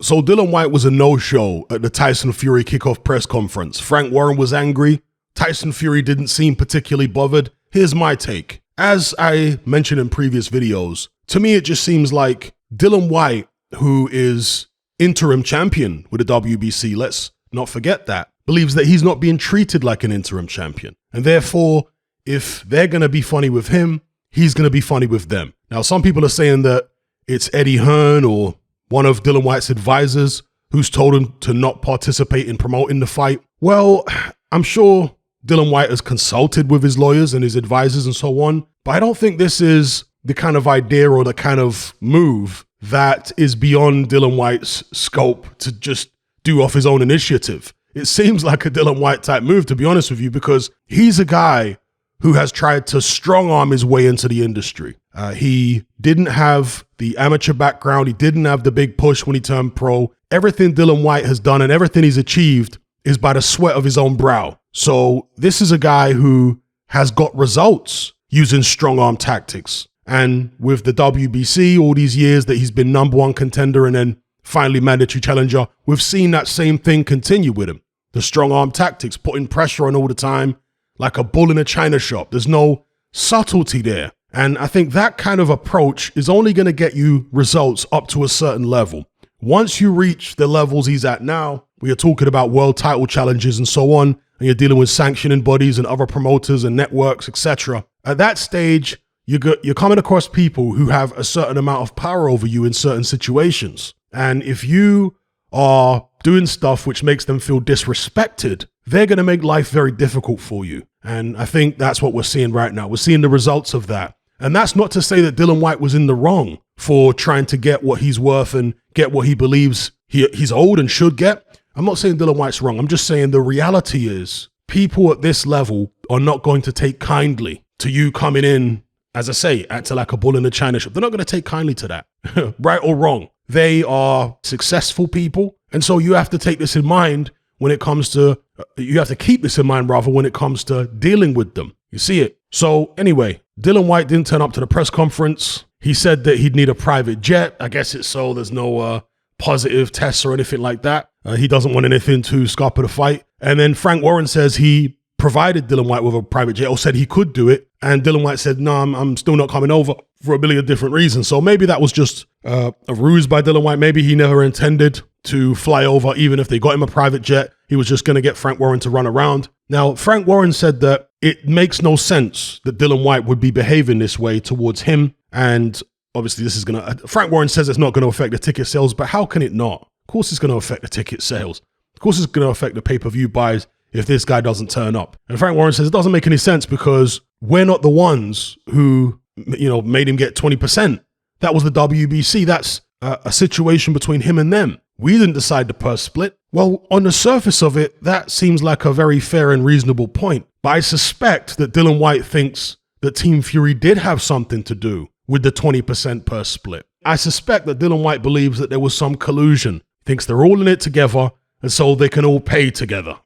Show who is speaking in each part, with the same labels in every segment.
Speaker 1: So Dillian Whyte was a no-show at the Tyson Fury kickoff press conference. Frank Warren was angry. Tyson Fury didn't seem particularly bothered. Here's my take. As I mentioned in previous videos, to me it just seems like Dillian Whyte, who is interim champion with the WBC, let's not forget that, believes that he's not being treated like an interim champion. And therefore, if they're going to be funny with him, he's going to be funny with them. Now, some people are saying that it's Eddie Hearn or one of Dillian Whyte's advisors who's told him to not participate in promoting the fight. Well, I'm sure Dillian Whyte has consulted with his lawyers and his advisors and so on, but I don't think this is the kind of idea or the kind of move that is beyond Dillian Whyte's scope to just do off his own initiative. It seems like a Dillian Whyte type move, to be honest with you, because he's a guy who has tried to strong arm his way into the industry. He didn't have the amateur background. He didn't have the big push when he turned pro. Everything Dillian Whyte has done and everything he's achieved is by the sweat of his own brow. So this is a guy who has got results using strong arm tactics. And with the WBC, all these years that he's been #1 contender and then finally mandatory challenger, we've seen that same thing continue with him. The strong arm tactics, putting pressure on all the time, like a bull in a china shop. There's no subtlety there. And I think that kind of approach is only going to get you results up to a certain level. Once you reach the levels he's at now, we are talking about world title challenges and so on, and you're dealing with sanctioning bodies and other promoters and networks, etc. At that stage, you're coming across people who have a certain amount of power over you in certain situations. And if you are doing stuff which makes them feel disrespected, they're going to make life very difficult for you. And I think that's what we're seeing right now. We're seeing the results of that. And that's not to say that Dillian Whyte was in the wrong for trying to get what he's worth and get what he believes he's owed and should get. I'm not saying Dillian Whyte's wrong. I'm just saying the reality is people at this level are not going to take kindly to you coming in, as I say, acting like a bull in a china shop. They're not going to take kindly to that, right or wrong. They are successful people. And so you have to take this in mind when it comes to, you have to keep this in mind rather when it comes to dealing with them. You see it? So anyway, Dillian Whyte didn't turn up to the press conference. He said that he'd need a private jet. I guess it's so there's no positive tests or anything like that. He doesn't want anything to scupper the fight. And then Frank Warren says he provided Dillian Whyte with a private jet or said he could do it. And Dillian Whyte said, no, I'm still not coming over for a million different reasons. So maybe that was just a ruse by Dillian Whyte. Maybe he never intended to fly over, even if they got him a private jet. He was just going to get Frank Warren to run around. Now, Frank Warren said that it makes no sense that Dillian Whyte would be behaving this way towards him. And obviously this is going to, Frank Warren says it's not going to affect the ticket sales, but how can it not? Of course it's going to affect the ticket sales. Of course it's going to affect the pay-per-view buys if this guy doesn't turn up. And Frank Warren says it doesn't make any sense because we're not the ones who, made him get 20%. That was the WBC. That's a situation between him and them. We didn't decide the purse split. Well, on the surface of it, that seems like a very fair and reasonable point. But I suspect that Dillian Whyte thinks that Team Fury did have something to do with the 20% purse split. I suspect that Dillian Whyte believes that there was some collusion. Thinks they're all in it together, and so they can all pay together.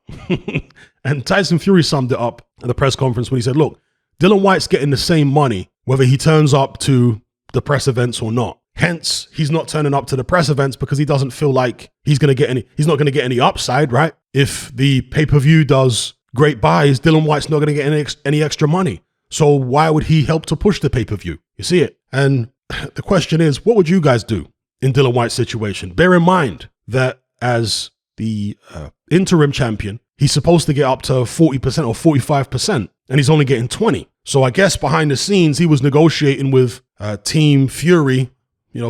Speaker 1: And Tyson Fury summed it up at the press conference when he said, look, Dillian Whyte's getting the same money, whether he turns up to the press events or not. Hence, he's not turning up to the press events because he doesn't feel like he's not going to get any upside, right? If the pay-per-view does great buys, Dillian Whyte's not going to get any extra money. So why would he help to push the pay-per-view? You see it? And the question is, what would you guys do in Dillian Whyte's situation? Bear in mind that as the interim champion, he's supposed to get up to 40% or 45%, and he's only getting 20. So I guess behind the scenes, he was negotiating with Team Fury,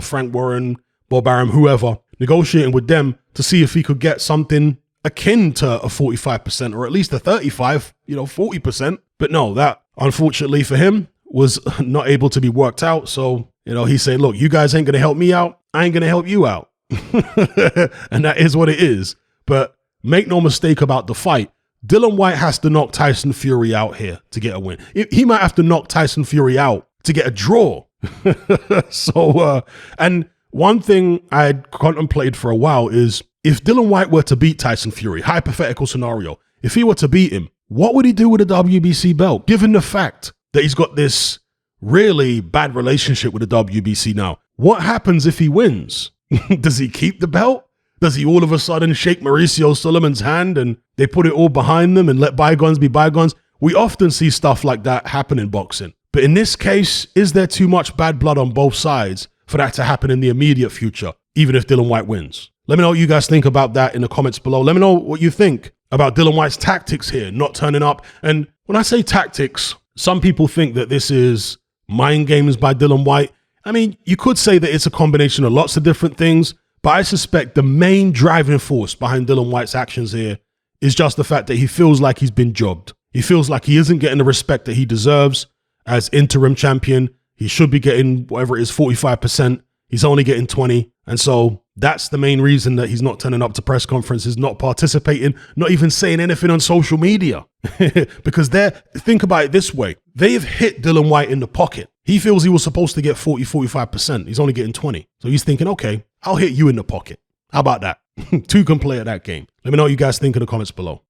Speaker 1: Frank Warren, Bob Arum, whoever, negotiating with them to see if he could get something akin to a 45% or at least a 40%. But no, that unfortunately for him was not able to be worked out. So, he's saying, look, you guys ain't going to help me out. I ain't going to help you out. And that is what it is. But make no mistake about the fight. Dillian Whyte has to knock Tyson Fury out here to get a win. He might have to knock Tyson Fury out to get a draw. So, and one thing I had contemplated for a while is if Dillian Whyte were to beat Tyson Fury, hypothetical scenario, if he were to beat him, what would he do with the WBC belt? Given the fact that he's got this really bad relationship with the WBC now, what happens if he wins? Does he keep the belt? Does he all of a sudden shake Mauricio Sulaimán's hand and they put it all behind them and let bygones be bygones? We often see stuff like that happen in boxing. But in this case, is there too much bad blood on both sides for that to happen in the immediate future, even if Dillian Whyte wins? Let me know what you guys think about that in the comments below. Let me know what you think about Dillian Whyte's tactics here, not turning up. And when I say tactics, some people think that this is mind games by Dillian Whyte. I mean, you could say that it's a combination of lots of different things, but I suspect the main driving force behind Dillian Whyte's actions here is just the fact that he feels like he's been jobbed. He feels like he isn't getting the respect that he deserves as interim champion. He should be getting whatever it is, 45%. He's only getting 20. And so that's the main reason that he's not turning up to press conferences, not participating, not even saying anything on social media. Because think about it this way. They have hit Dillian Whyte in the pocket. He feels he was supposed to get 45%. He's only getting 20. So he's thinking, okay, I'll hit you in the pocket. How about that? Two can play at that game. Let me know what you guys think in the comments below.